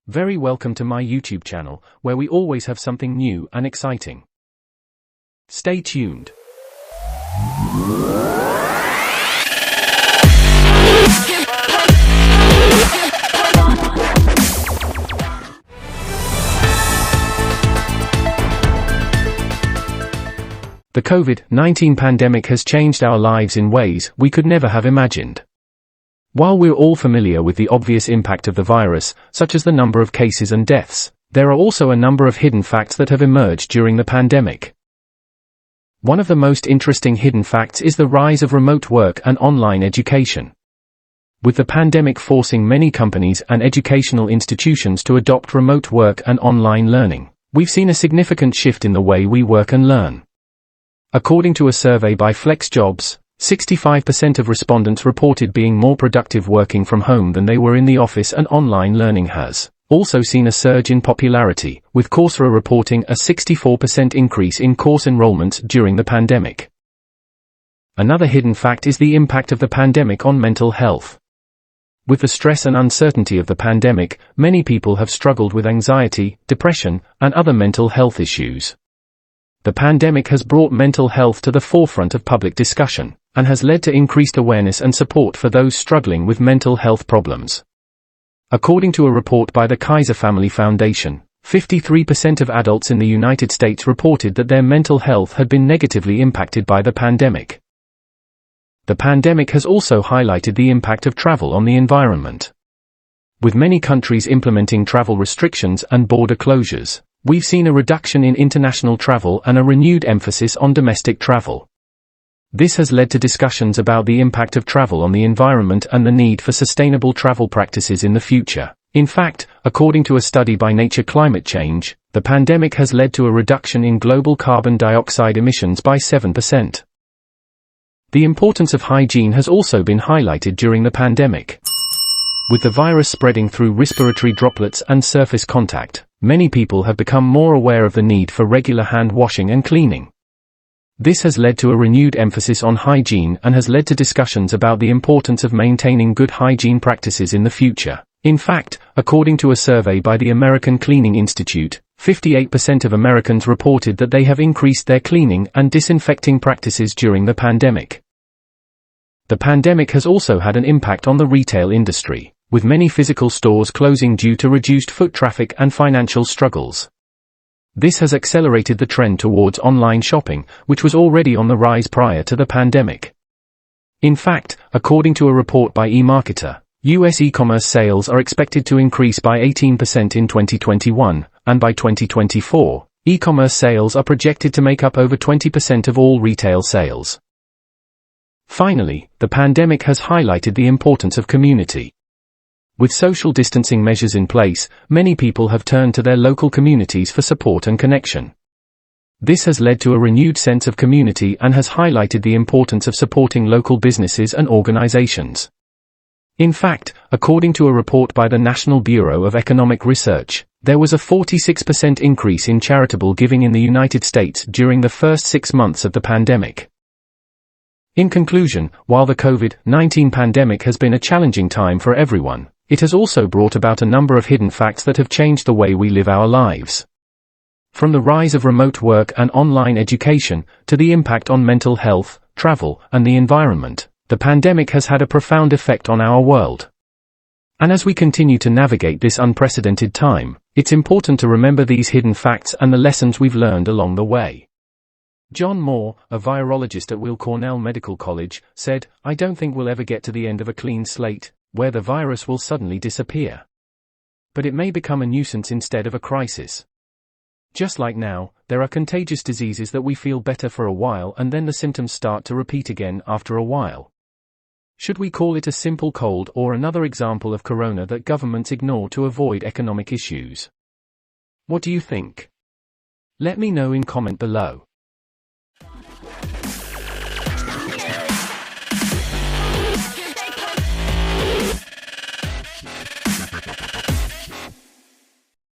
Very welcome to my YouTube channel, where we always have something new and exciting. Stay tuned. The COVID-19 pandemic has changed our lives in ways we could never have imagined. While we're all familiar with the obvious impact of the virus, such as the number of cases and deaths, there are also a number of hidden facts that have emerged during the pandemic. One of the most interesting hidden facts is the rise of remote work and online education. With the pandemic forcing many companies and educational institutions to adopt remote work and online learning, we've seen a significant shift in the way we work and learn. According to a survey by FlexJobs, 65% of respondents reported being more productive working from home than they were in the office, and online learning has also seen a surge in popularity, with Coursera reporting a 64% increase in course enrollments during the pandemic. Another hidden fact is the impact of the pandemic on mental health. With the stress and uncertainty of the pandemic, many people have struggled with anxiety, depression, and other mental health issues. The pandemic has brought mental health to the forefront of public discussion, and has led to increased awareness and support for those struggling with mental health problems. According to a report by the Kaiser Family Foundation, 53% of adults in the United States reported that their mental health had been negatively impacted by the pandemic. The pandemic has also highlighted the impact of travel on the environment. With many countries implementing travel restrictions and border closures, we've seen a reduction in international travel and a renewed emphasis on domestic travel. This has led to discussions about the impact of travel on the environment and the need for sustainable travel practices in the future. In fact, according to a study by Nature Climate Change, the pandemic has led to a reduction in global carbon dioxide emissions by 7%. The importance of hygiene has also been highlighted during the pandemic. With the virus spreading through respiratory droplets and surface contact, many people have become more aware of the need for regular hand washing and cleaning. This has led to a renewed emphasis on hygiene and has led to discussions about the importance of maintaining good hygiene practices in the future. In fact, according to a survey by the American Cleaning Institute, 58% of Americans reported that they have increased their cleaning and disinfecting practices during the pandemic. The pandemic has also had an impact on the retail industry, with many physical stores closing due to reduced foot traffic and financial struggles. This has accelerated the trend towards online shopping, which was already on the rise prior to the pandemic. In fact, according to a report by eMarketer, US e-commerce sales are expected to increase by 18% in 2021, and by 2024, e-commerce sales are projected to make up over 20% of all retail sales. Finally, the pandemic has highlighted the importance of community. With social distancing measures in place, many people have turned to their local communities for support and connection. This has led to a renewed sense of community and has highlighted the importance of supporting local businesses and organizations. In fact, according to a report by the National Bureau of Economic Research, there was a 46% increase in charitable giving in the United States during the first 6 months of the pandemic. In conclusion, while the COVID-19 pandemic has been a challenging time for everyone, it has also brought about a number of hidden facts that have changed the way we live our lives. From the rise of remote work and online education, to the impact on mental health, travel, and the environment, the pandemic has had a profound effect on our world. And as we continue to navigate this unprecedented time, it's important to remember these hidden facts and the lessons we've learned along the way. John Moore, a virologist at Weill Cornell Medical College, said, "I don't think we'll ever get to the end of a clean slate, where the virus will suddenly disappear. But it may become a nuisance instead of a crisis. Just like now, there are contagious diseases that we feel better for a while and then the symptoms start to repeat again after a while. Should we call it a simple cold or another example of corona that governments ignore to avoid economic issues? What do you think? Let me know in comment below.